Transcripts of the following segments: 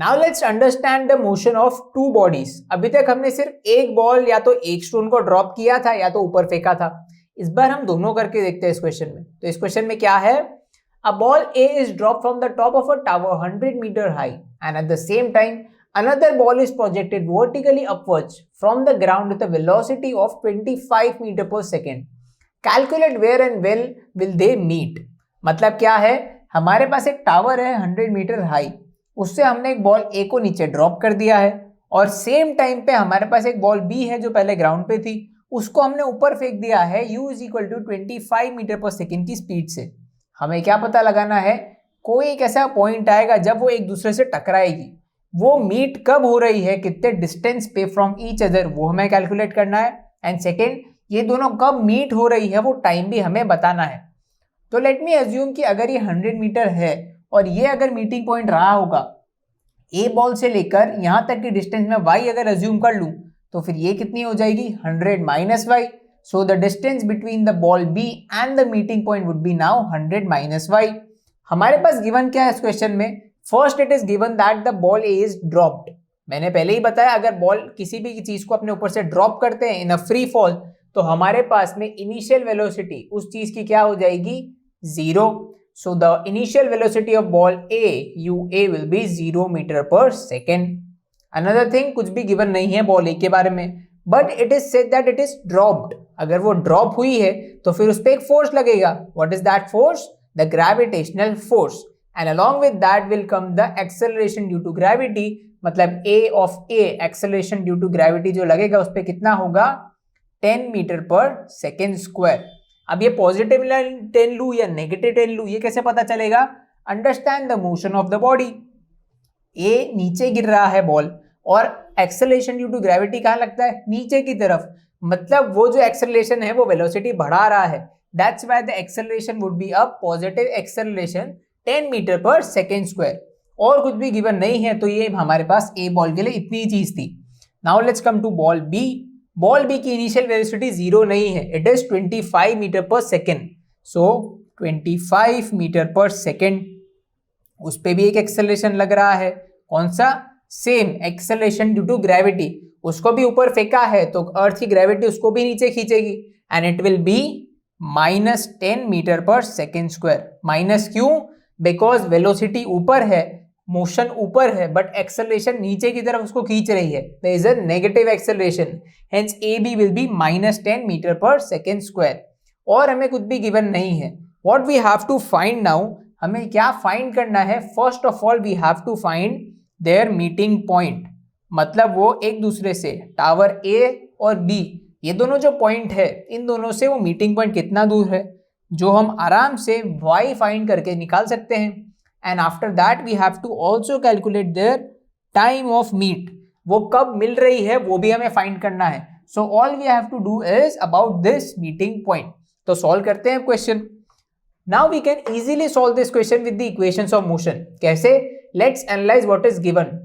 Now let's understand the motion of two bodies. अभी तक हमने सिर्फ एक बॉल या तो एक स्टोन को ड्रॉप किया था या तो ऊपर फेंका था। इस बार हम दोनों करके देखते हैं इस क्वेश्चन में। तो इस क्वेश्चन में क्या है, a ball A is drop from the top of a tower 100 metre high and at the same time another ball is projected vertically upwards from the ground with a velocity of 25 meter per second. Calculate where and when will they meet. मतलब क्या है, हमारे पास एक tower है 100 metre high, उससे हमने एक ball ए को नीचे ड्रॉप कर दिया है और सेम टाइम पे हमारे पास एक बॉल बी है जो पहले ग्राउंड पे थी, उसको हमने ऊपर फेंक दिया है u is equal to 25 metre per second की स्पीड से। हमें क्या पता लगाना है, कोई एक ऐसा पॉइंट आएगा जब वो एक दूसरे से टकराएगी, वो मीट कब हो रही है, कितने डिस्टेंस पे फ्रॉम ईच अदर, वो हमें कैलकुलेट करना है। एंड सेकेंड, ये दोनों कब मीट हो रही है वो टाइम भी हमें बताना है। तो लेट मी अज्यूम कि अगर ये 100 मीटर है और ये अगर मीटिंग पॉइंट रहा होगा ए बॉल से लेकर यहां तक की डिस्टेंस में y अगर अज्यूम कर लूं तो फिर ये कितनी हो जाएगी 100 minus Y. So the distance between the ball B and the meeting point would be now 100 minus Y. हमारे पास गिवन क्या है इस क्वेश्चन में, first it is given that the ball A is dropped. मैंने पहले ही बताया अगर बॉल किसी भी चीज को अपने ऊपर से ड्रॉप करते हैं इन अ फ्री फॉल तो हमारे पास में इनिशियल वेलोसिटी उस चीज की क्या हो जाएगी, 0। So the initial velocity of ball A U A will be 0 metre per second. Another thing, कुछ भी गिवन नहीं है बॉल ए के बारे में, but it is said that it is dropped. अगर वो ड्रॉप हुई है तो फिर उस पर एक फोर्स लगेगा। What is that force, the gravitational force, and along with that will come the acceleration due to gravity। मतलब a of a acceleration due to gravity जो लगेगा उस पे कितना होगा, 10 मीटर पर सेकेंड स्क्वायर। अब ये पॉजिटिव 10 लू या नेगेटिव 10 लू, ये कैसे पता चलेगा, understand the motion of the body. A नीचे गिर रहा है बॉल और एक्सेलरेशन ड्यू टू ग्रेविटी कहाँ लगता है, नीचे की तरफ, मतलब वो जो एक्सेलरेशन है वो वेलोसिटी बढ़ा रहा है। That's why the acceleration would be a positive acceleration 10 metre per second square. और कुछ भी गिवन नहीं है तो ये हमारे पास ए बॉल के लिए इतनी चीज थी। Now let's come to ball B. Ball B की इनिशियल वेलोसिटी 0 नहीं है, it is 25 metre per second. So 25 metre per second, उस पे भी एक एक्सेलरेशन लग रहा है, कौन सा, same acceleration due to gravity. उसको भी ऊपर फेंका है तो अर्थ की ग्रेविटी उसको भी नीचे खींचेगी and it will be -10 metre per second square. Minus क्यों, बिकॉज वेलोसिटी ऊपर है, मोशन ऊपर है, बट एक्सेलरेशन नीचे की तरफ उसको खींच रही है, there is a negative acceleration, hence A B will be -10 metre per second square. और हमें कुछ भी गिवन नहीं है। What we have to find now, हमें क्या फाइंड करना है, first of all we have to find their meeting point. मतलब वो एक दूसरे से, टावर ए और बी ये दोनों जो पॉइंट है इन दोनों से वो मीटिंग पॉइंट कितना दूर है, जो हम आराम से y फाइंड करके निकाल सकते हैं। And after that we have to also calculate their time of meet, वो कब मिल रही है वो भी हमें फाइंड करना है। So all we have to do is about this meeting point. तो सॉल्व करते हैं question. Now we can easily solve this question with the equations of motion. कैसे, let's analyse what is given.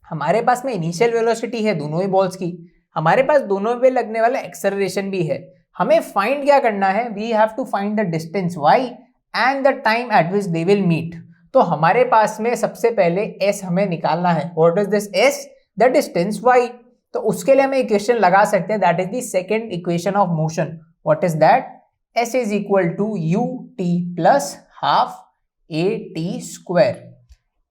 हमारे पास में initial velocity है दोनों ही balls की, हमारे पास दोनों पे लगने वाला एक्सेलरेशन भी है। हमें फाइंड क्या करना है, we have to find the distance y and the time at which they will meet. तो हमारे पास में सबसे पहले s हमें निकालना है। What is this s, the distance y। तो उसके लिए हमें इक्वेशन लगा सकते हैं, that is the second equation of motion. What is that, s is equal to ut plus half at square.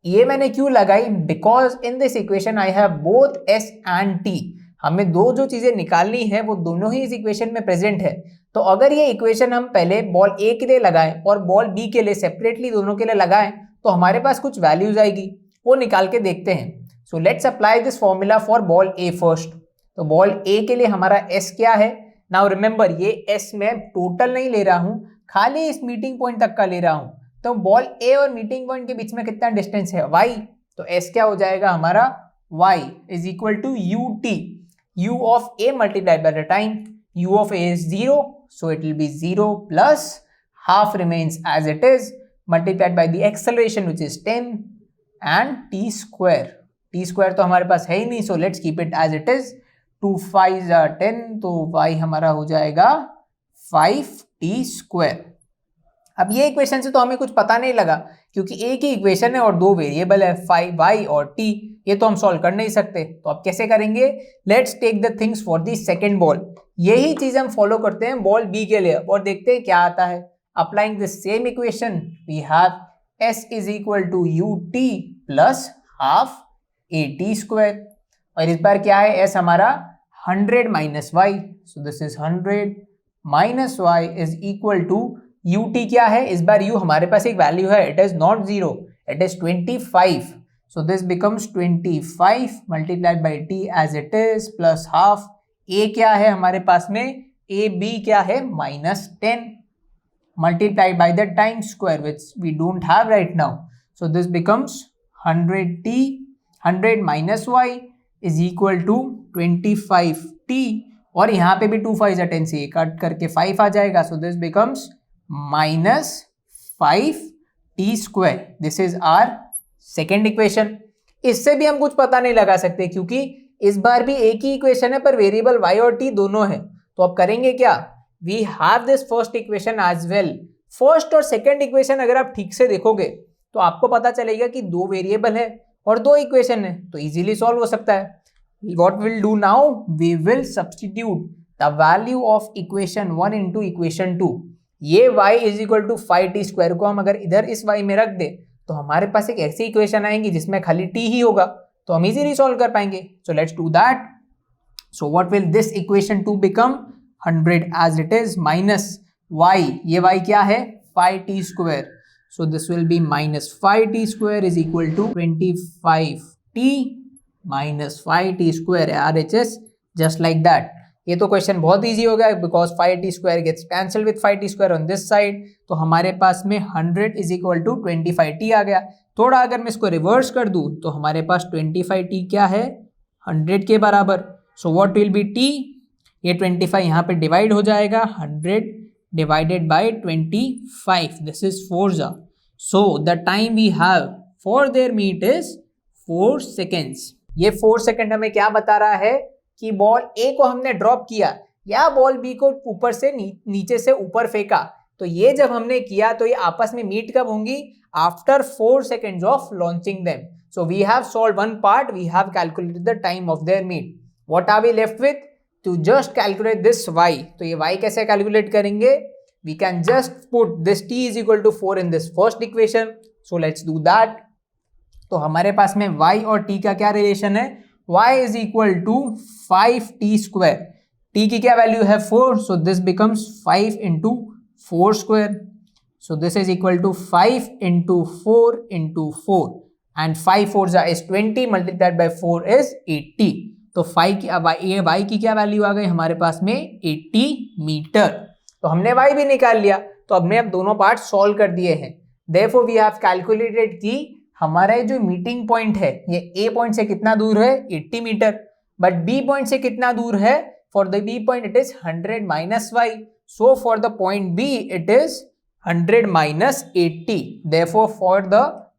ये मैंने क्यों लगाई, because in this equation I have both s and t। हमें दो जो चीजें निकालनी है वो दोनों ही इस इक्वेशन में प्रेजेंट है। तो अगर ये इक्वेशन हम पहले बॉल ए के लिए लगाएं और बॉल बी के लिए सेपरेटली दोनों के लिए लगाएं तो हमारे पास कुछ वैल्यूज आएगी, वो निकाल के देखते हैं। So let's apply this formula for ball A first. तो बॉल ए के लिए हमारा एस क्या है, नाउ रिमेंबर ये एस मैं टोटल नहीं ले रहा हूं, खाली इस मीटिंग पॉइंट तक का ले रहा हूं। तो बॉल ए और मीटिंग पॉइंट के बीच में कितना डिस्टेंस है, y। तो s क्या हो जाएगा हमारा, y is equal to ut, u of a multiplied by the time, u of a is 0, so it will be 0 plus half remains as it is multiplied by the acceleration which is 10 and t square। t square तो हमारे पास है ही नहीं, so let's keep it as it is। 2 5 10, तो y हमारा हो जाएगा 5t square। अब ये इक्वेशन से तो हमें कुछ पता नहीं लगा क्योंकि एक ही इक्वेशन है और दो वेरिएबल है y और t, ये तो हम सॉल्व कर नहीं सकते। तो अब कैसे करेंगे? Let's take the things for the second ball. यही चीज हम फॉलो करते हैं बॉल बी के लिए और देखते हैं क्या आता है। Applying the same equation we have s is equal to ut plus half at square, और इस बार क्या है? s हमारा 100 minus Y, so this is 100 minus Y is equal to ut क्या है? इस बार u हमारे पास एक वैल्यू है, it is not 0, it is 25, so this becomes 25 multiplied by t as it is plus half. a क्या है हमारे पास में? a b क्या है? -10 multiplied by the time square which we don't have right now, so this becomes 100t, 100 minus y is equal to 25t, और यहाँ पे भी 2 5 10 से कट करके 5 आ जाएगा, so this becomes -5t square. This is our second equation. इससे भी हम कुछ पता नहीं लगा सकते क्योंकि इस बार भी एक ही इक्वेशन है पर वेरिएबल y और t दोनों है। तो अब करेंगे क्या? We have this first equation as well. First और सेकंड इक्वेशन अगर आप ठीक से देखोगे तो आपको पता चलेगा कि दो वेरिएबल है और दो इक्वेशन है, तो इजीली सॉल्व हो सकता है। What we'll do now? We will substitute the value of equation 1 into equation 2. ये y is equal to 5t square को हम अगर इधर इस y में रख दे तो हमारे पास एक ऐसी इक्वेशन आएंगी जिसमें खाली t ही होगा, तो हम इजीली सॉल्व कर पाएंगे। So let's do that. So what will this equation 2 become? 100 as it is minus y, ये y क्या है? 5t square, so this will be minus 5t square is equal to 25t minus 5t square RHS, just like that. ये तो question बहुत easy हो गया because 5t square gets cancel with 5t square on this side, तो हमारे पास में 100 is equal to 25t आ गया। थोड़ा अगर मैं इसको रिवर्स कर दूं तो हमारे पास 25t क्या है? 100 के बराबर। So what will be t? ये 25 यहाँ पे डिवाइड हो जाएगा, 100 divided by 25, this is 4 so the time we have for their meet is 4 seconds. ये 4 सेकेंड हमें क्या बता रहा है कि बॉल ए को हमने ड्रॉप किया या बॉल बी को ऊपर से नीचे से ऊपर फेंका, तो ये जब हमने किया तो ये आपस में मीट कब होंगी? After 4 seconds of launching them. So we have solve one part, we have calculated the time of their meet. What are we left with? To just calculate this y, तो ये y कैसे calculate करेंगे? We can just put this t is equal to 4 in this first equation, so let's do that. तो हमारे पास में y और t का क्या रिलेशन है? y is equal to 5t square, t की क्या वैल्यू है? 4, so this becomes 5 into 4 square, so this is equal to 5 into 4 into 4 and 5 4 is 20 multiplied by 4 is 80। तो y की क्या वैल्यू आ गई हमारे पास में? 80 मीटर। तो हमने y भी निकाल लिया, तो हमने अब दोनों पार्ट सॉल्व कर दिए हैं। देयरफॉर वी हैव कैलकुलेटेड कि हमारा जो मीटिंग पॉइंट है ये a पॉइंट से कितना दूर है? 80 मीटर, बट b पॉइंट से कितना दूर है? For the b point it is 100 minus y, so for the point b it is 100 minus 80। Therefore for the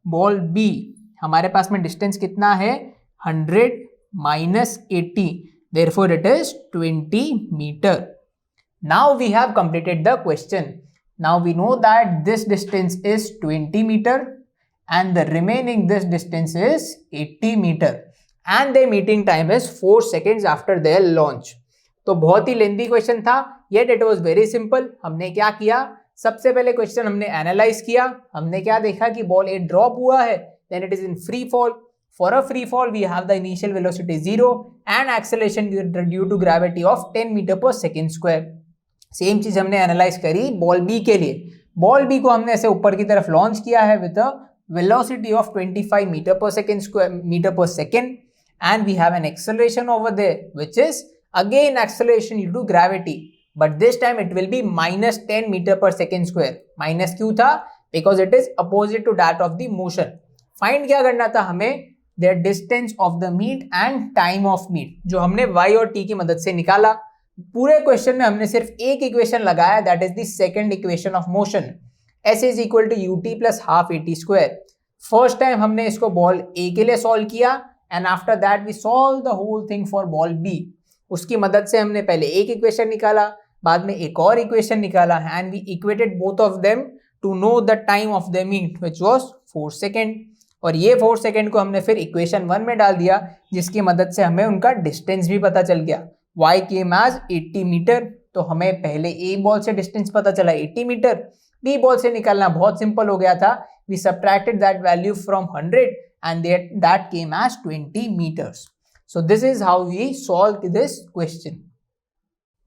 ball b हमारे पास में डिस्टेंस कितना है? 100 minus 80, therefore it is 20 meter. Now we have completed the question. Now we know that this distance is 20 meter and the remaining this distance is 80 meter and their meeting time is 4 seconds after their launch. तो बहुत ही lengthy question था, yet it was very simple. हमने क्या किया? सबसे पहले question हमने analyse किया, हमने क्या देखा कि बॉल ए ड्रॉप हुआ है, then it is in free fall. For a free fall, we have the initial velocity 0 and acceleration due to gravity of 10 meter per second square. Same चीज हमने एनालाइज करी बॉल बी के लिए। Ball B को हमने ऐसे ऊपर की तरफ लॉन्च किया है with a velocity of 25 metre per second and we have an acceleration over there which is again acceleration due to gravity, but this time it will be minus 10 meter per second square. Minus क्यों था? because it is opposite to that of the motion. Find क्या करना था हमें? their distance of the meet and time of meet, जो हमने y और t की मदद से निकाला। पूरे क्वेश्चन में हमने सिर्फ एक इक्वेशन लगाया, that is the second equation of motion, s is equal to ut plus half at square. First time हमने इसको बॉल a के लिए सॉल्व किया and after that we solve the whole thing for ball b। उसकी मदद से हमने पहले एक इक्वेशन निकाला, बाद में एक और इक्वेशन निकाला and we equated both of them to know the time of the meet which was 4 second, और ये 4 सेकेंड को हमने फिर इक्वेशन 1 में डाल दिया, जिसकी मदद से हमें उनका डिस्टेंस भी पता चल गया। y केम एज 80 मीटर, तो हमें पहले ए बॉल से डिस्टेंस पता चला 80 मीटर, बी बॉल से निकालना बहुत सिंपल हो गया था, we subtracted that value from 100 and that came as 20 meters. So this is how we solved this question.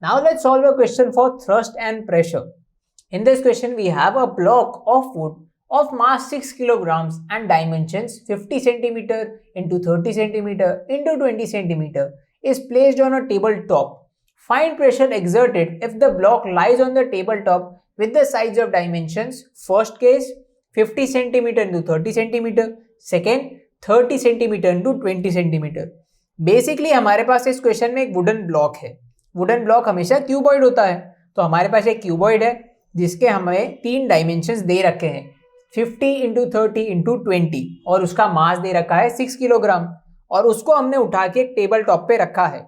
Now let's solve a question for thrust and pressure. In this question we have a block of wood of mass 6 kilograms and dimensions 50 centimeter into 30 centimeter into 20 centimeter is placed on a tabletop. Find pressure exerted if the block lies on the tabletop with the size of dimensions. First case 50 centimeter into 30 centimeter, second 30 centimetre into 20 centimetre. Basically हमारे पास इस question में एक wooden block है। Wooden block हमेशा cuboid होता है, तो हमारे पास एक क्यूबॉइड है जिसके हमें 3 डायमेंशंस दे रखे हैं, 50 इंटू 30 इंटू 20, और उसका मास दे रखा है 6 किलोग्राम, और उसको हमने उठा के एक टेबल टॉप पे रखा है।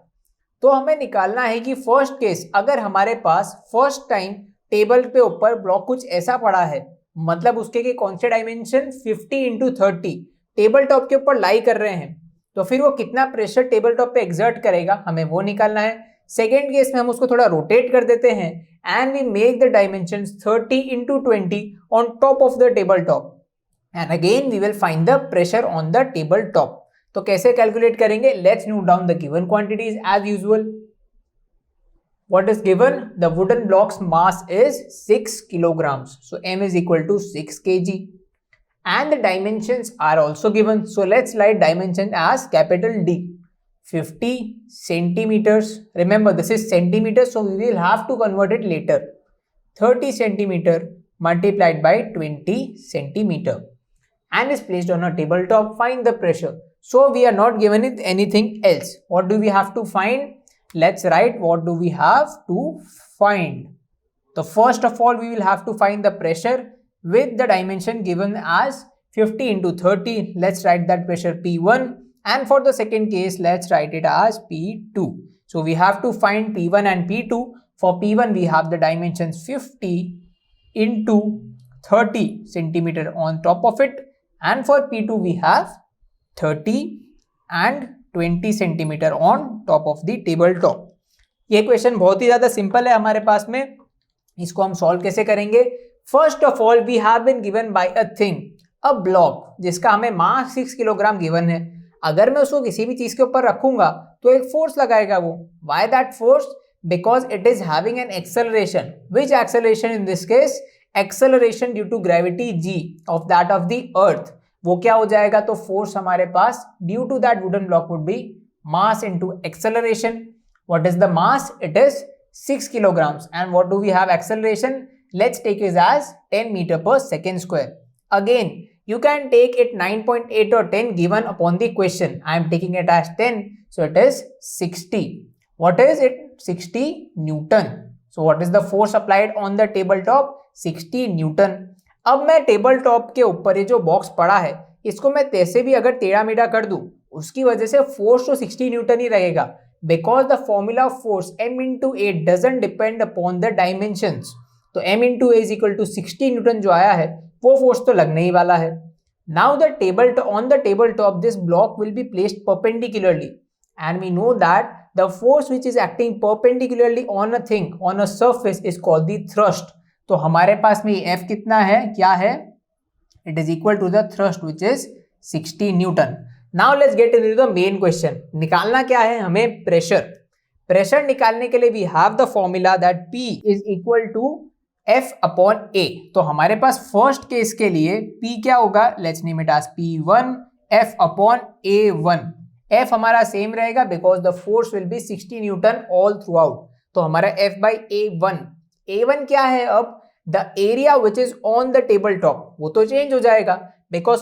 तो हमें निकालना है कि फर्स्ट केस, अगर हमारे पास फर्स्ट टाइम टेबल पे ऊपर ब्लॉक कुछ ऐसा पड़ा है, मतलब उसके के कौन से डायमेंशन 50 इंटू 30 टेबल टॉप के ऊपर लाई कर रहे हैं, तो फिर वो कितना प्रेशर टेबल टॉप पे एग्जर्ट करेगा, हमें वो निकालना है। सेकेंड केस में हम उसको थोड़ा रोटेट कर देते हैं and we make the dimension 30 into 20 on top of the table top, and again we will find the pressure on the table top. तो कैसे कैलकुलेट करेंगे, let's note down the given quantities as usual. What is given? The wooden block's mass is 6 kilograms. So M is equal to 6 kg. And the dimensions are also given. So let's write dimension as capital D. 50 centimeters. Remember this is centimeters, so we will have to convert it later. 30 centimeter multiplied by 20 centimeter. And is placed on a tabletop. Find the pressure. So we are not given it anything else. What do we have to find? Let's write what do we have to find. So first of all we will have to find the pressure with the dimension given as 50 into 30. Let's write that pressure P1, and for the second case let's write it as P2. So we have to find P1 and P2. For P1 we have the dimensions 50 into 30 centimeter on top of it, and for P2 we have 30 and 20 centimetre on top of the table top. ये question बहुत ही ज्यादा simple है हमारे पास में। इसको हम solve कैसे करेंगे? First of all we have been given by a thing, a block, जिसका हमें मास 6 किलोग्राम गिवन है। अगर मैं उसको किसी भी चीज के ऊपर रखूंगा तो एक फोर्स लगाएगा वो। Why that force? Because it is having an acceleration. Which acceleration in this case? Acceleration due to gravity g of that of the earth. वो क्या हो जाएगा? तो फोर्स हमारे पास due to that wooden block would be mass into acceleration. What is the mass? It is 6 kilograms. And what do we have acceleration? Let's take it as 10 meter per second square. Again, you can take it 9.8 or 10 given upon the question. I am taking it as 10. So it is 60. What is it? 60 Newton. So what is the force applied on the tabletop? 60 Newton. अब मैं table top के ऊपर ये जो box पड़ा है इसको मैं तैसे भी अगर टेढ़ा मेढ़ा कर दूं, उसकी वजह से फोर्स तो 60 न्यूटन ही रहेगा, because the formula of force m into a doesn't depend upon the dimensions. तो m into a is equal to 60 newton जो आया है वो फोर्स तो लगने ही वाला है। Now the table on the table top this block will be placed perpendicularly, and we know that the force which is acting perpendicularly on a thing, on a surface, is called the thrust. तो हमारे पास में F कितना है? क्या है? It is equal to the thrust which is 60 newton. Now let's get into the main question. निकालना क्या है हमें? प्रेशर। प्रेशर निकालने के लिए we have the formula that P is equal to F upon A। तो हमारे पास फर्स्ट केस के लिए P क्या होगा? Let's name it as P1 F upon A1। F हमारा सेम रहेगा because the force will be 60 newton all throughout. तो हमारा F बाई A1, A1 क्या है? अब the area which is on the table top, वो तो change हो जाएगा because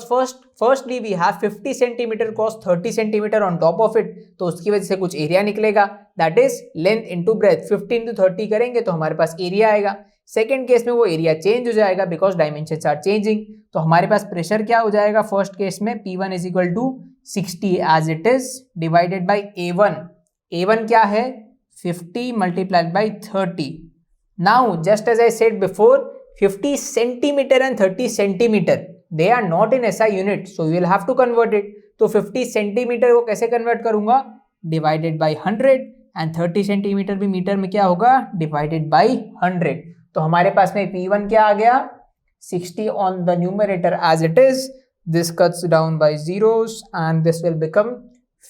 firstly we have 50 centimeter cross 30 centimeter on top of it, तो उसकी वजह से कुछ एरिया निकलेगा, that is length into breadth. 50 into 30 करेंगे तो हमारे पास एरिया आएगा। सेकेंड केस में वो एरिया चेंज हो जाएगा बिकॉज डायमेंशंस आर चेंजिंग। तो हमारे पास प्रेशर क्या हो जाएगा फर्स्ट केस में? P1 is equal to 60 as it is divided by A1। A1 क्या है? 50 multiplied by 30. Now, just as I said before, 50 centimeter and 30 centimeter. They are not in SI unit, so you will have to convert it. तो 50 centimeter को कैसे convert करूंगा, divided by 100, and 30 centimeter भी meter में क्या होगा, divided by 100। तो हमारे पास में P1 क्या आ गया, 60 on the numerator as it is, this cuts down by zeros and this will become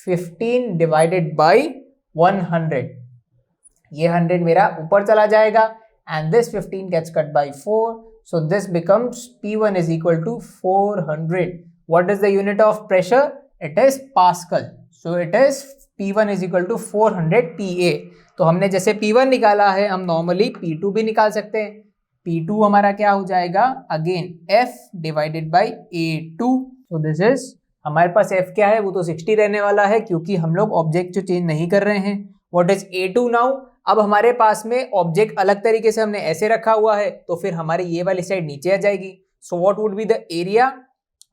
15 divided by 100। ये 100 मेरा ऊपर चला जाएगा and this 15 gets cut by 4, so this becomes P1 is equal to 400. What is the unit of pressure? It is Pascal. So it is P1 is equal to 400 PA. तो हमने जैसे P1 निकाला है, हम नॉर्मली P2 भी निकाल सकते हैं। P2 हमारा क्या हो जाएगा, again F divided by A2। so this is, हमारे पास F क्या है, वो तो 60 रहने वाला है क्योंकि हम लोग ऑब्जेक्ट जो चेंज नहीं कर रहे हैं। What is A2 नाउ, अब हमारे पास में ऑब्जेक्ट अलग तरीके से हमने ऐसे रखा हुआ है, तो फिर हमारी ये वाली साइड नीचे आ जाएगी। So what would be the area,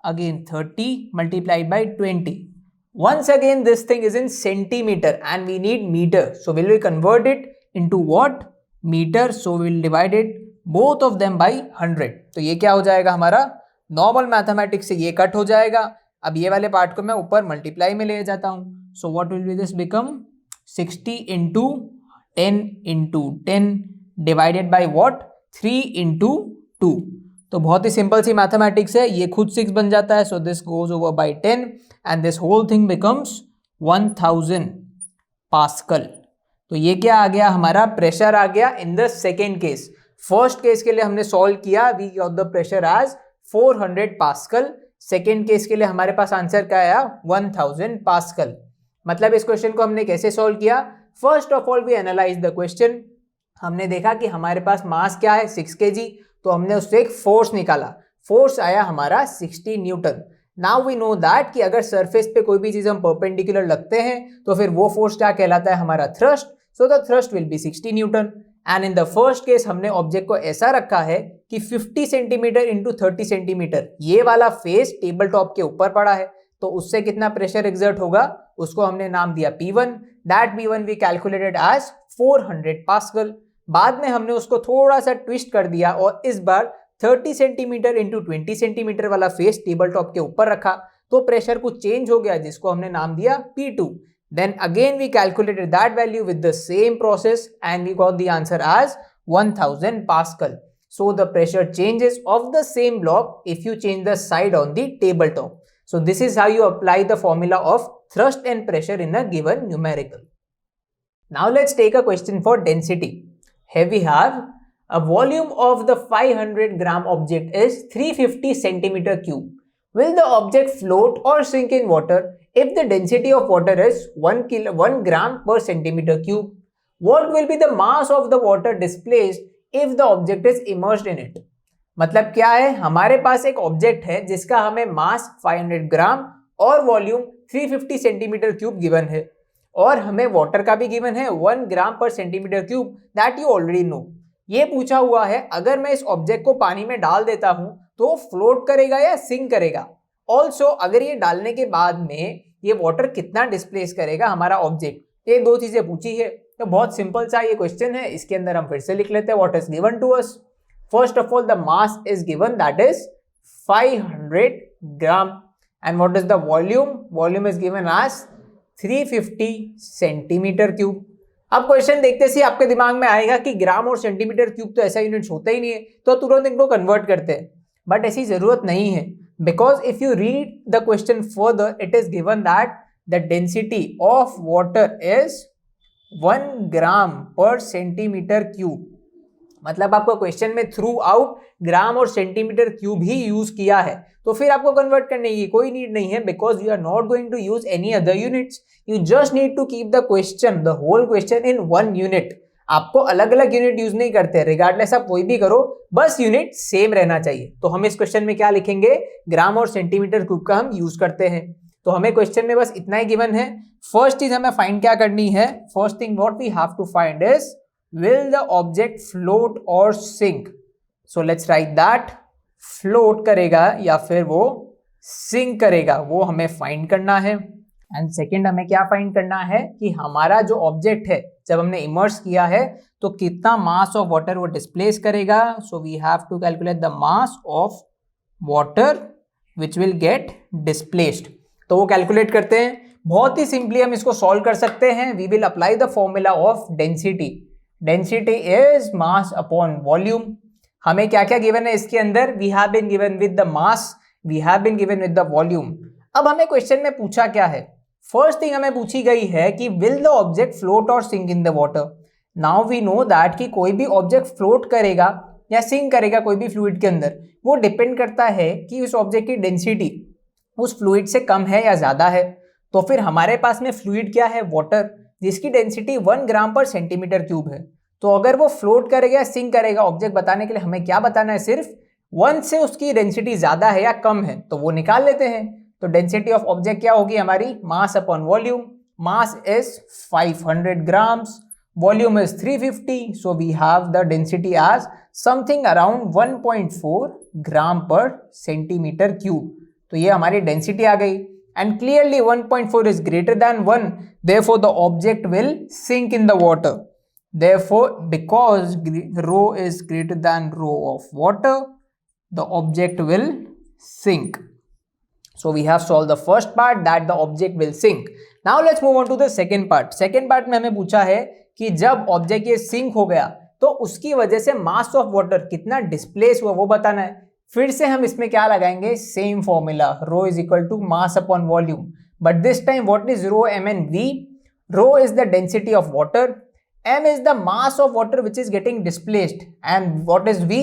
again 30 multiplied by 20। Once again this thing is in centimeter and we need meter, so will we convert it into what, meter. So will divide it both of them by 100। तो ये क्या हो जाएगा हमारा, normal mathematics से ये cut हो जाएगा। अब ये वाले पार्ट को मैं ऊपर मल्टीप्लाई में ले जाता हूँ। सो what will B this become 60 into 10 into 10 divided by what, 3 into 2। तो बहुत ही सिंपल सी मैथमेटिक्स है, ये खुद 6 बन जाता है। So this goes over by 10 and this whole thing becomes 1000 pascal. तो ये क्या आ गया, हमारा प्रेशर आ गया in the second case. First case के लिए हमने सॉल्व किया, we got the pressure as 400 pascal. Second case के लिए हमारे पास आंसर क्या आया, 1000 पास्कल। मतलब इस क्वेश्चन को हमने कैसे सॉल्व किया, first of all we analyse the question. हमने देखा कि हमारे पास मास क्या है 6 kg, तो हमने उससे एक फोर्स निकाला, फोर्स आया हमारा 60 newton. Now we know that कि अगर सरफेस पे कोई भी चीज हम परपेंडिकुलर लगते हैं तो फिर वो फोर्स क्या कहलाता है, हमारा thrust. So the thrust will be 60 Newton. And in the first case हमने ऑब्जेक्ट को ऐसा रखा है कि 50 सेंटीमीटर इंटू 30 सेंटीमीटर ये वाला फेस टेबल टॉप के ऊपर पड़ा है, तो उससे कितना प्रेशर एक्सर्ट होगा, उसको हमने नाम दिया P1। That P1 we calculated as 400 pascal. बाद में हमने उसको थोड़ा सा ट्विस्ट कर दिया और इस बार 30 सेंटीमीटर इंटू 20 सेंटीमीटर वाला फेस टेबल टॉप के ऊपर रखा, तो प्रेशर कुछ चेंज हो गया जिसको हमने नाम दिया P2। Then again we calculated that value with the same process and we got the answer as 1000 pascal. So the pressure changes of the same block if you change the side on the tabletop. So this is how you apply the formula of thrust and pressure in a given numerical. Now let's take a question for density. Here we have a volume of the 500 gram object is 350 centimeter cube. Will the object float or sink in water if the density of water is 1 gram per centimeter cube? What will be the mass of the water displaced if the object is immersed in it? मतलब क्या है, हमारे पास एक object है जिसका हमें मास 500 ग्राम और volume 350 centimeter cube given है, और हमें वाटर का भी गिवन है 1 ग्राम per centimeter cube, that you already know. ये पूछा हुआ है अगर मैं इस ऑब्जेक्ट को पानी में डाल देता हूं तो फ्लोट करेगा या सिंक करेगा। ऑल्सो अगर ये डालने के बाद में ये वाटर कितना डिस्प्लेस करेगा हमारा ऑब्जेक्ट, ये दो चीजें पूछी है। तो बहुत सिंपल सा ये क्वेश्चन है, इसके अंदर हम फिर से लिख लेते हैं what is given to us. First of all the mass is given that is 500 gram and what is the volume, volume is given as 350 centimeter cube. अब क्वेश्चन देखते से आपके दिमाग में आएगा कि ग्राम और सेंटीमीटर क्यूब तो ऐसा यूनिट्स होता ही नहीं है, तो तुरंत इनको कन्वर्ट करते हैं, बट ऐसी जरूरत नहीं है। Because if you read the question further it is given that the density of water is 1 gram per centimeter cube. मतलब आपको क्वेश्चन में थ्रू आउट ग्राम और सेंटीमीटर क्यूब ही यूज किया है, तो फिर आपको कन्वर्ट करने की कोई नीड नहीं है, because you are not going to use any other units. You just need to keep the question, the whole question in 1 unit. आपको अलग अलग यूनिट यूज नहीं करते, रिगार्डलेस आप कोई भी करो, बस यूनिट सेम रहना चाहिए। तो हम इस क्वेश्चन में क्या लिखेंगे, ग्राम और सेंटीमीटर क्यूब का हम यूज करते हैं। तो हमें क्वेश्चन में बस इतना ही गिवन है। फर्स्ट चीज हमें फाइंड क्या करनी है, first thing what we have to find is will the object float or sink? So let's write that, float करेगा या फिर वो sink करेगा, वो हमें फाइंड करना है। एंड सेकेंड हमें क्या फाइंड करना है कि हमारा जो ऑब्जेक्ट है जब हमने इमर्स किया है तो कितना मास ऑफ वाटर वो डिस्प्लेस करेगा। So we have to calculate the mass of water which will get displaced. तो वो कैलकुलेट करते हैं, बहुत ही सिंपली हम इसको सॉल्व कर सकते हैं। We will apply the formula of density. Density is mass upon volume. हमें क्या क्या गिवन है इसके अंदर, we have been given with the mass, we have been given with the volume. अब हमें क्वेश्चन में पूछा क्या है, फर्स्ट थिंग हमें पूछी गई है कि विल द ऑब्जेक्ट फ्लोट और sink in the water. Now we know that कि कोई भी ऑब्जेक्ट फ्लोट करेगा या सिंक करेगा कोई भी फ्लूइड के अंदर, वो डिपेंड करता है कि उस ऑब्जेक्ट की डेंसिटी उस फ्लूइड से कम है या ज्यादा है। तो फिर हमारे पास में फ्लूइड क्या है, वाटर, जिसकी डेंसिटी 1 ग्राम पर सेंटीमीटर क्यूब है। तो अगर वो फ्लोट करेगा या सिंक करेगा, ऑब्जेक्ट बताने के लिए हमें क्या बताना है, सिर्फ 1 से उसकी डेंसिटी ज्यादा है या कम है, तो वो निकाल लेते हैं। तो डेंसिटी ऑफ ऑब्जेक्ट क्या होगी हमारी, mass upon volume. Mass is 500 grams, volume is 350, so we have the density as something around 1.4 gram per centimeter cube. तो ये हमारी डेंसिटी आ गई। And clearly 1.4 is greater than 1, therefore the object will sink in the water. Therefore, because rho is greater than rho of water, the object will sink. So we have solved the first part, that the object will sink. Now let's move on to the second part. Second part में हमें पूछा है कि जब object ये sink हो गया तो उसकी वजह से मास ऑफ वाटर कितना डिस्प्लेस हुआ वो बताना है। फिर से हम इसमें क्या लगाएंगे, same formula, rho is equal to mass upon volume, but this time what is rho, M and V. Rho is the density of water, m is the mass of water which is getting displaced, and what is v,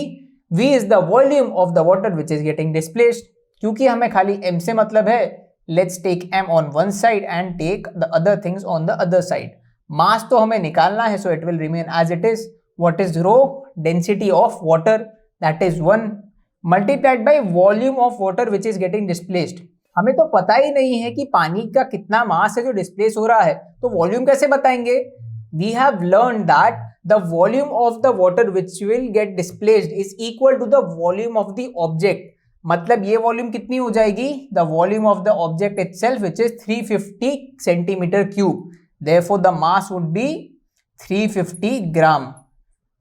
v is the volume of the water which is getting displaced। क्योंकि हमें खाली m से मतलब है, let's take m on one side and take the other things on the other side। mass तो हमें निकालना है, so it will remain as it is। what is rho, density of water, that is 1 multiplied by volume of water which is getting displaced। हमें तो पता ही नहीं है कि पानी का कितना मास है जो डिस्प्लेस हो रहा है, तो वॉल्यूम कैसे बताएंगे। We have learned that the volume of the water which will get displaced is equal to the volume of the object। मतलब ये वॉल्यूम कितनी हो जाएगी, the volume of the object itself which is 350 centimeter cube। Therefore the mass would be 350 gram।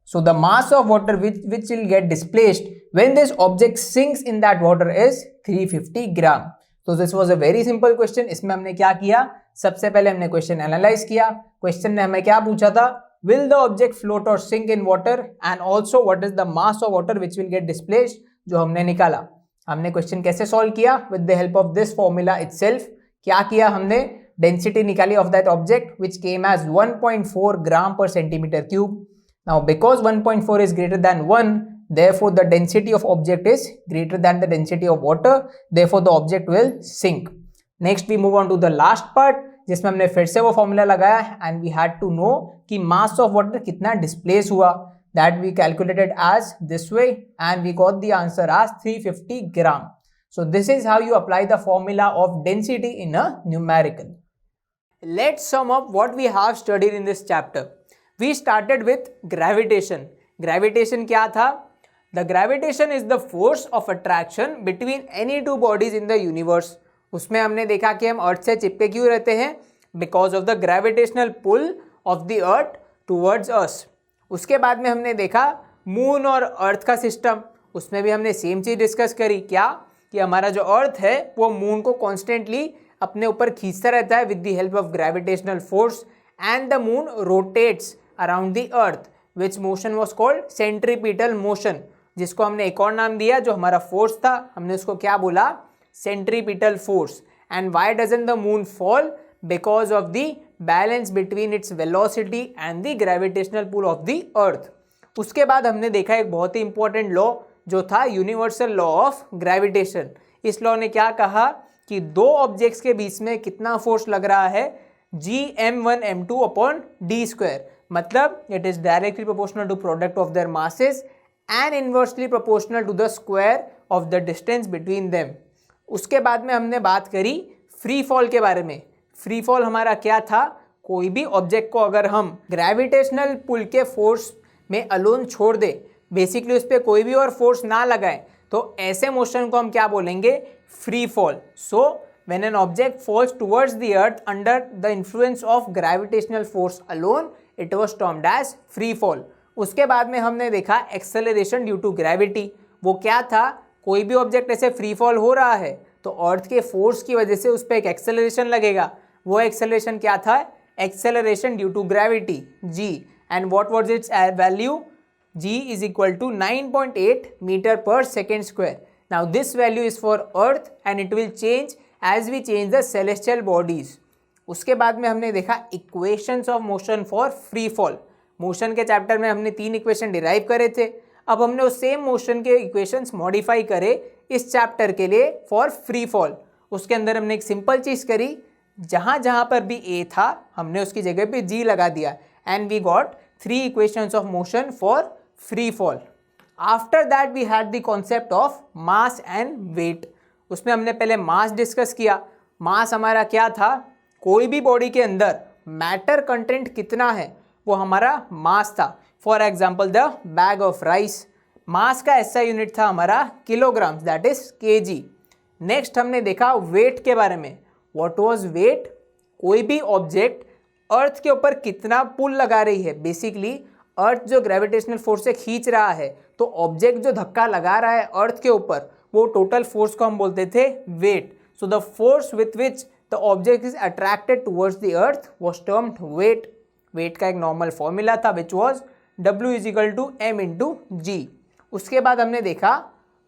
So the mass of water which will get displaced when this object sinks in that water is 350 gram। तो this was a very simple question. इसमें हमने क्या किया, सबसे पहले हमने question analyse किया। Question ने हमें क्या पूछा था, विल द ऑब्जेक्ट फ्लोट और sink in water, and also what is the mass of water which will get displaced, जो हमने निकाला। हमने क्वेश्चन कैसे सॉल्व किया, with the help of this formula itself. क्या किया हमने, डेंसिटी निकाली of that object which came as 1.4 gram per centimeter cube. Now because 1.4 is greater than 1, therefore the density of object is greater than the density of water, therefore the object will sink। next we move on to the last part, जिसमें हमने फिर से वो formula लगाया and we had to know कि mass of water कितना displace हुआ, that we calculated as this way and we got the answer as 350 gram। so this is how you apply the formula of density in a numerical। let's sum up what we have studied in this chapter। we started with gravitation। gravitation क्या था, The gravitation is the force of attraction between any two bodies in the universe। उसमें हमने देखा कि हम अर्थ से चिपके क्यों रहते हैं, because of the gravitational pull of the earth towards us। उसके बाद में हमने देखा मून और अर्थ का सिस्टम, उसमें भी हमने सेम चीज डिस्कस करी, क्या कि हमारा जो अर्थ है वो मून को कॉन्स्टेंटली अपने ऊपर खींचता रहता है with the help of gravitational force, and the moon rotates around the earth, which motion was called centripetal motion, जिसको हमने एक और नाम दिया, जो हमारा फोर्स था हमने उसको क्या बोला, centripetal force. And why doesn't the moon fall, because of the balance between its velocity and the gravitational pull of the earth. उसके बाद हमने देखा एक बहुत ही इंपॉर्टेंट लॉ जो था यूनिवर्सल लॉ ऑफ ग्रेविटेशन। इस लॉ ने क्या कहा कि दो ऑब्जेक्ट्स के बीच में कितना फोर्स लग रहा है, gm1m2 अपॉन डी स्क्वायर, मतलब it is directly proportional to product of their masses and inversely proportional to the square of the distance between them। उसके बाद में हमने बात करी फ्री फॉल के बारे में। फ्री फॉल हमारा क्या था, कोई भी ऑब्जेक्ट को अगर हम ग्रेविटेशनल पुल के फोर्स में अलोन छोड़ दे, बेसिकली उस पर कोई भी और फोर्स ना लगाए, तो ऐसे मोशन को हम क्या बोलेंगे, free fall. So when an object falls towards the earth under the influence of gravitational force alone, it was termed as free fall. उसके बाद में हमने देखा एक्सेलरेशन ड्यू टू ग्रेविटी। वो क्या था, कोई भी ऑब्जेक्ट ऐसे फ्री फॉल हो रहा है तो अर्थ के फोर्स की वजह से उस पर एक एक्सेलरेशन लगेगा। वो एक्सेलरेशन क्या था? Acceleration due to gravity g, and what was its value? g is equal to 9.8 meter per second square. Now this value is for earth and it will change as we change the celestial bodies. उसके बाद में हमने देखा equations of motion for free fall. Motion के chapter में हमने 3 equation derive करे थे। अब हमने उस सेम मोशन के इक्वेशंस मॉडिफाई करे इस चैप्टर के लिए फॉर फ्री फॉल। उसके अंदर हमने एक सिंपल चीज़ करी, जहाँ जहाँ पर भी a था हमने उसकी जगह पे g लगा दिया and we got 3 equations of motion for free fall. After that we had the concept of mass and weight. उसमें हमने पहले मास डिस्कस किया। मास हमारा क्या था? कोई भी बॉडी के अंदर मैटर कंटेंट कितना है वो हमारा मास था। For example the bag of rice, mass का ऐसा यूनिट था हमारा kilograms, that is kg। Next हमने देखा वेट के बारे में। What was weight? कोई भी ऑब्जेक्ट अर्थ के ऊपर कितना पुल लगा रही है। बेसिकली अर्थ जो ग्रेविटेशनल फोर्स से खींच रहा है तो ऑब्जेक्ट जो धक्का लगा रहा है अर्थ के ऊपर वो टोटल फोर्स को हम बोलते थे weight. So the force with which the object is attracted towards the earth was termed weight. Weight का एक नॉर्मल फॉर्मूला था which was W is equal to m into g. उसके बाद हमने देखा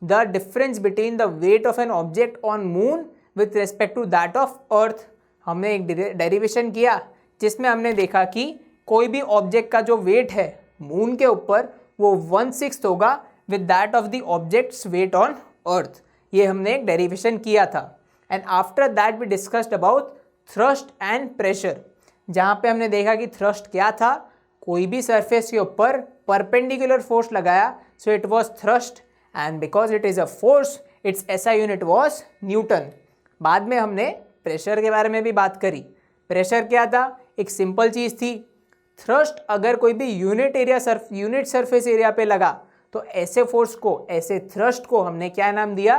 the difference between the weight of an object on moon with respect to that of earth. हमने एक derivation किया जिसमें हमने देखा कि कोई भी ऑब्जेक्ट का जो वेट है मून के ऊपर वो 1/6 होगा with that of the object's weight on earth. ये हमने एक डेरिवेशन किया था। And after that we discussed about thrust and pressure, जहाँ पे हमने देखा कि थ्रस्ट क्या था? कोई भी सरफेस के ऊपर परपेंडिकुलर फोर्स लगाया so it was thrust, and because it is a force it's SI unit was Newton. बाद में हमने प्रेशर के बारे में भी बात करी। प्रेशर क्या था? एक सिंपल चीज़ थी, थ्रस्ट अगर कोई भी यूनिट सरफेस एरिया पे लगा तो ऐसे फोर्स को, ऐसे थ्रस्ट को हमने क्या नाम दिया?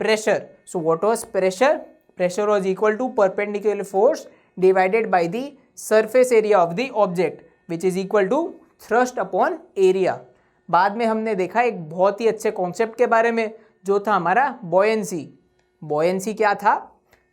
Pressure. So what was pressure? Pressure was equal to perpendicular force divided by the surface area of the object which is equal to thrust upon area. बाद में हमने देखा एक बहुत ही अच्छे कॉन्सेप्ट के बारे में जो था हमारा बॉयंसी। बॉयंसी क्या था?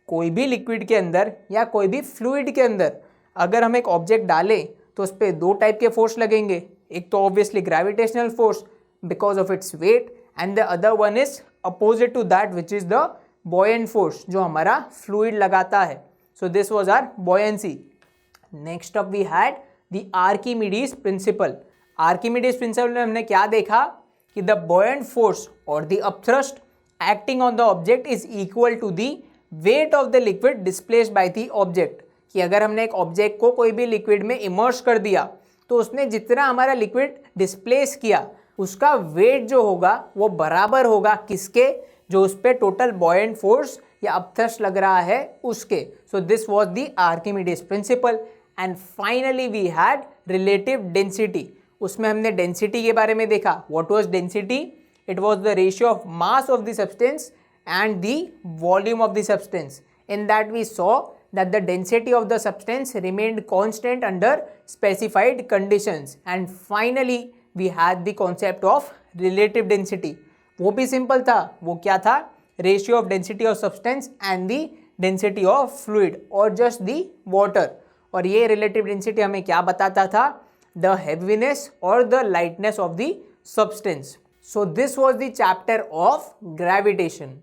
कोई भी लिक्विड के अंदर या कोई भी फ्लूइड के अंदर अगर हम एक ऑब्जेक्ट डालें तो उस पर 2 टाइप के फोर्स लगेंगे। एक तो obviously gravitational force because of its weight, and the other one is opposite to that which is the buoyant force जो हमारा फ्लूइड लगाता है। So this was our buoyancy. Next up we had the Archimedes principle. Archimedes principle में हमने क्या देखा कि the buoyant force और the upthrust acting on the object is equal to the weight of the liquid displaced by the object. कि अगर हमने एक ऑब्जेक्ट को कोई भी लिक्विड में इमर्स कर दिया तो उसने जितना हमारा लिक्विड डिस्प्लेस किया उसका वेट जो होगा वो बराबर होगा किसके? जो उस पर टोटल बॉयंट फोर्स या अपथ्रस्ट लग रहा है उसके। So this was the Archimedes principle. And finally we had relative density. उसमें हमने डेंसिटी के बारे में देखा। What was density? It was the ratio of mass of the substance and the volume of the substance. In that we saw that the density of the substance remained constant under specified conditions. And finally we had the concept of relative density. वो भी simple था। वो क्या था? Ratio of density of substance and the density of fluid or just the water. और ये relative density हमें क्या बताता था? The heaviness or the lightness of the substance. So this was the chapter of gravitation.